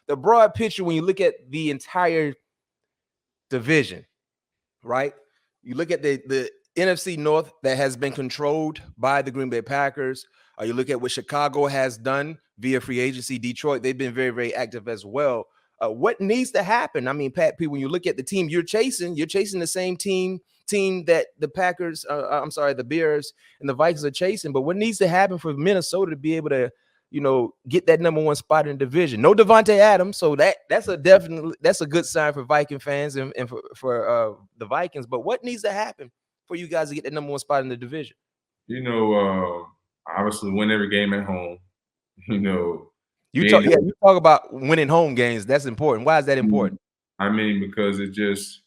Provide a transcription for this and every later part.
the broad picture, when you look at the entire division, right? You look at the NFC North that has been controlled by the Green Bay Packers. You look at what Chicago has done via free agency. Detroit, they've been very, very active as well. What needs to happen? I mean, Pat P, when you look at the team you're chasing the same team that the Packers, the Bears and the Vikings are chasing. But what needs to happen for Minnesota to be able to, get that number one spot in the division? No Devontae Adams, so that's a good sign for Viking fans and for the Vikings. But what needs to happen for you guys to get that number one spot in the division? Obviously win every game at home. You talk about winning home games. That's important. Why is that important? I mean, because it just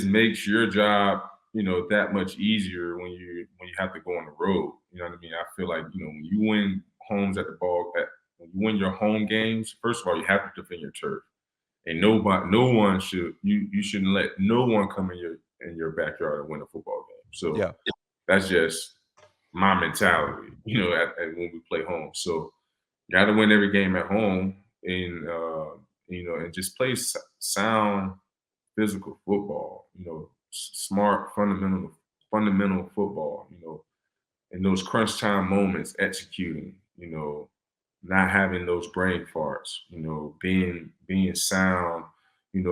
makes your job, that much easier when you have to go on the road. You know what I mean? I feel like, when you win homes when you win your home games, first of all, you have to defend your turf. And you shouldn't let no one come in your backyard and win a football game. So that's just my mentality, when we play home. So got to win every game at home and and just play sound physical football, smart fundamental football, in those crunch time moments, executing, not having those brain farts, being sound, if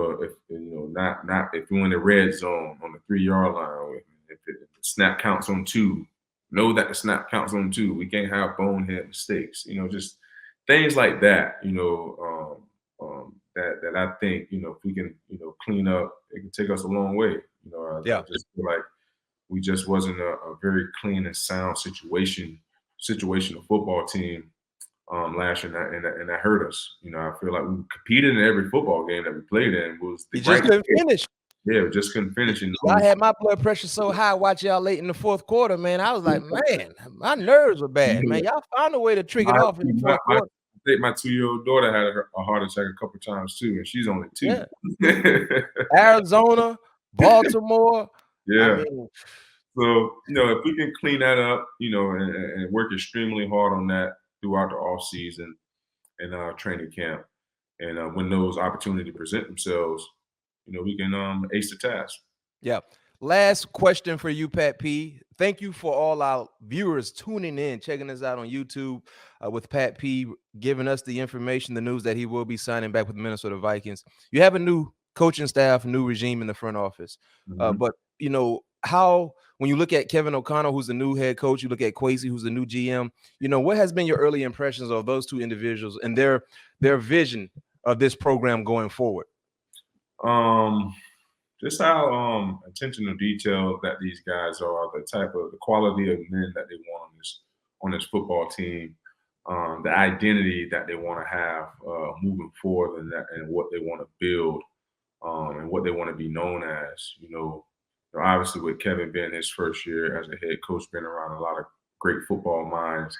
you're in the red zone on the 3-yard line, if the snap counts on 2, know that the snap counts on 2. We can't have bonehead mistakes, just things like that, that I think, if we can, clean up, it can take us a long way. I just feel like we just wasn't a very clean and sound situational football team last year, and that hurt us. I feel like we competed in every football game that we played in. We just couldn't finish. Yeah, we just couldn't finish. I had my blood pressure so high watching y'all late in the fourth quarter, man. I was like, man, my nerves were bad, man. Y'all found a way to trick it off in the fourth quarter. I think my 2-year-old daughter had a heart attack a couple times too, and she's only 2. Yeah. Arizona, Baltimore. Yeah. So, if we can clean that up, and work extremely hard on that throughout the off season and training camp, and when those opportunities present themselves, we can ace the task. Yeah. Last question for you, Pat P. Thank you for all our viewers tuning in, checking us out on YouTube with Pat P, giving us the information, the news that he will be signing back with the Minnesota Vikings. You have a new coaching staff, new regime in the front office. But, when you look at Kevin O'Connell, who's the new head coach, you look at Kwesi, who's the new GM, what has been your early impressions of those two individuals and their vision of this program going forward? Just how attention to detail that these guys are, the quality of men that they want on this football team, the identity that they want to have moving forward, and what they want to build, and what they want to be known as. Obviously with Kevin being his first year as a head coach, been around a lot of great football minds.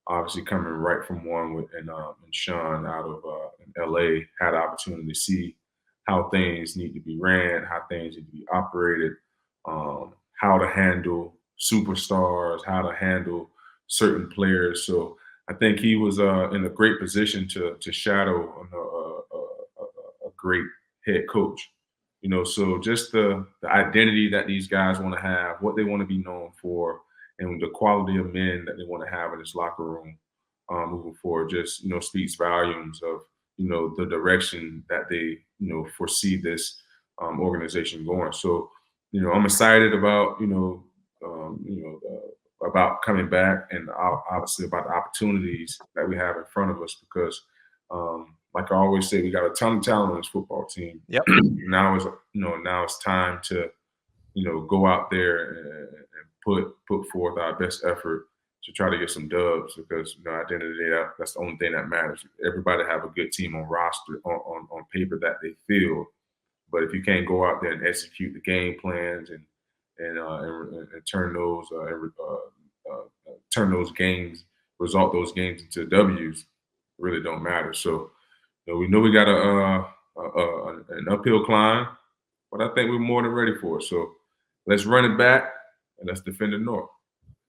Obviously coming right from one and Sean out of in LA, had the opportunity to see how things need to be ran, how things need to be operated, how to handle superstars, how to handle certain players. So I think he was in a great position to shadow a great head coach. So just the identity that these guys want to have, what they want to be known for, and the quality of men that they want to have in this locker room moving forward, just speaks volumes of the direction that they foresee this organization going. So I'm excited about about coming back, and obviously about the opportunities that we have in front of us, because like I always say, we got a ton of talent on this football team. Yep. Now it's time to go out there and put forth our best effort to try to get some dubs, because at the end of the day, that's the only thing that matters. Everybody have a good team on roster on paper that they feel, but if you can't go out there and execute the game plans and result those games into W's, really don't matter. So we know we got an uphill climb, but I think we're more than ready for it. So let's run it back and let's defend the North.